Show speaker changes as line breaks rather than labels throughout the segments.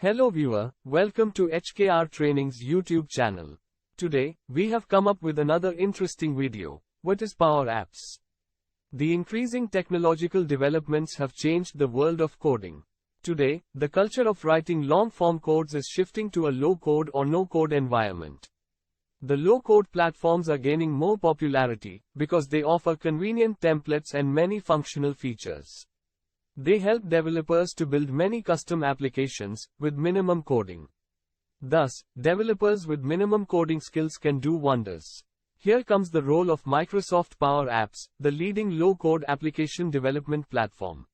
Hello viewer, welcome to HKR Trainings YouTube channel. Today, we have come up with another interesting video. What is PowerApps? The increasing technological developments have changed the world of coding. Today, the culture of writing long-form codes is shifting to a low-code or no-code environment. The low-code platforms are gaining more popularity because they offer convenient templates and many functional features. They help developers to build many custom applications with minimum coding. Thus, developers with minimum coding skills can do wonders. Here comes the role of Microsoft PowerApps, the leading low-code application development platform.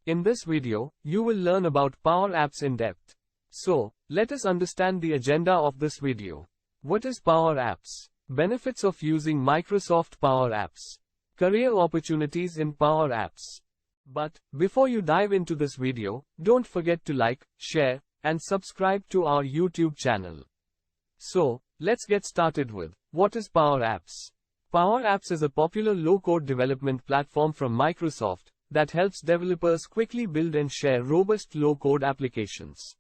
In this video, you will learn about PowerApps in depth. So, let us understand the agenda of this video. What is PowerApps? Benefits of using Microsoft PowerApps. Career opportunities in PowerApps. But, before you dive into this video, don't forget to like, share, and subscribe to our YouTube channel. So, let's get started with, what is PowerApps? PowerApps is a popular low-code development platform from Microsoft that helps developers quickly build and share robust low-code applications.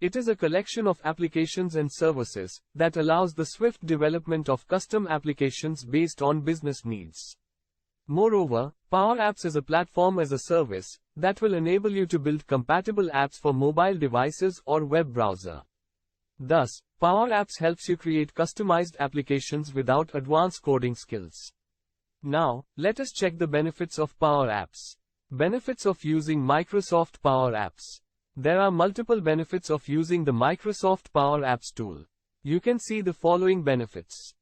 It is a collection of applications and services that allows the swift development of custom applications based on business needs. Moreover, PowerApps is a platform as a service that will enable you to build compatible apps for mobile devices or web browser. Thus, PowerApps helps you create customized applications without advanced coding skills. Now, let us check the benefits of PowerApps. Benefits of using Microsoft PowerApps. There are multiple benefits of using the Microsoft PowerApps tool. You can see the following benefits.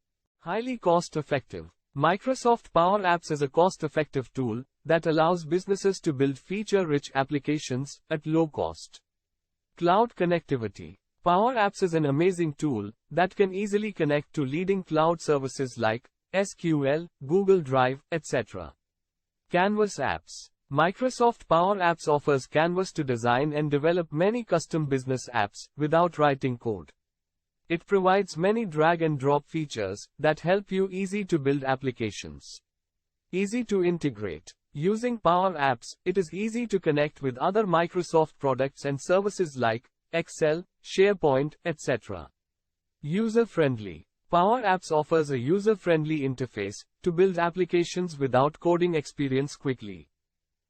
Highly cost-effective. Microsoft PowerApps is a cost-effective tool that allows businesses to build feature-rich applications at low cost. Cloud connectivity. PowerApps is an amazing tool that can easily connect to leading cloud services like SQL, Google Drive, etc. Canvas apps. Microsoft PowerApps offers Canvas to design and develop many custom business apps without writing code. It provides many drag-and-drop features that help you easy to build applications. Easy to integrate. Using PowerApps, it is easy to connect with other Microsoft products and services like Excel, SharePoint, etc. User-friendly. PowerApps offers a user-friendly interface to build applications without coding experience quickly.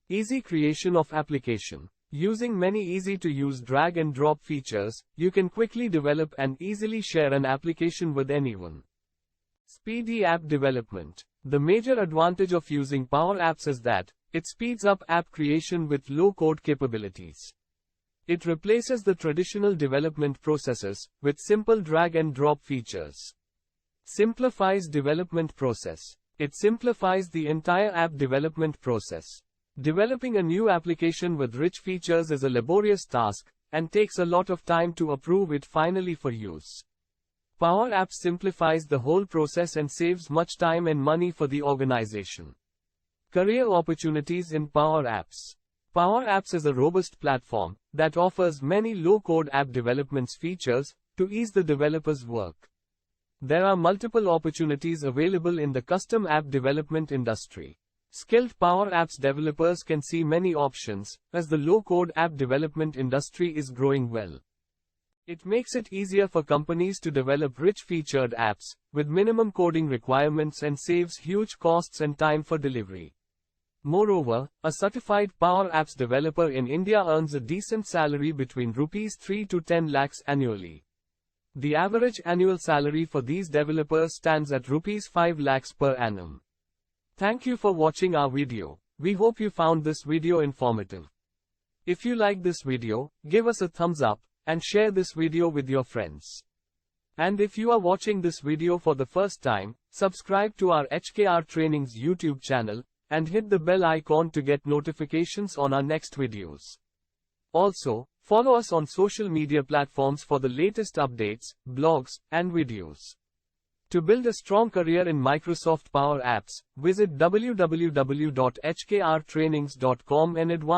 Easy creation of application. Using many easy-to-use drag-and-drop features, you can quickly develop and easily share an application with anyone. Speedy app development. The major advantage of using PowerApps is that it speeds up app creation with low-code capabilities. It replaces the traditional development processes with simple drag-and-drop features. Simplifies development process. It simplifies the entire app development process. Developing a new application with rich features is a laborious task, and takes a lot of time to approve it finally for use. PowerApps simplifies the whole process and saves much time and money for the organization. Career opportunities in PowerApps. PowerApps is a robust platform that offers many low-code app development features to ease the developer's work. There are multiple opportunities available in the custom app development industry. Skilled PowerApps developers can see many options, as the low-code app development industry is growing well. It makes it easier for companies to develop rich featured apps, with minimum coding requirements and saves huge costs and time for delivery. Moreover, a certified PowerApps developer in India earns a decent salary between Rs 3 to 10 lakhs annually. The average annual salary for these developers stands at Rs 5 lakhs per annum. Thank you for watching our video. We hope you found this video informative. If you like this video, give us a thumbs up, and share this video with your friends. And if you are watching this video for the first time, subscribe to our HKR Trainings YouTube channel, and hit the bell icon to get notifications on our next videos. Also, follow us on social media platforms for the latest updates, blogs, and videos. To build a strong career in Microsoft PowerApps, visit www.hkrtrainings.com and advance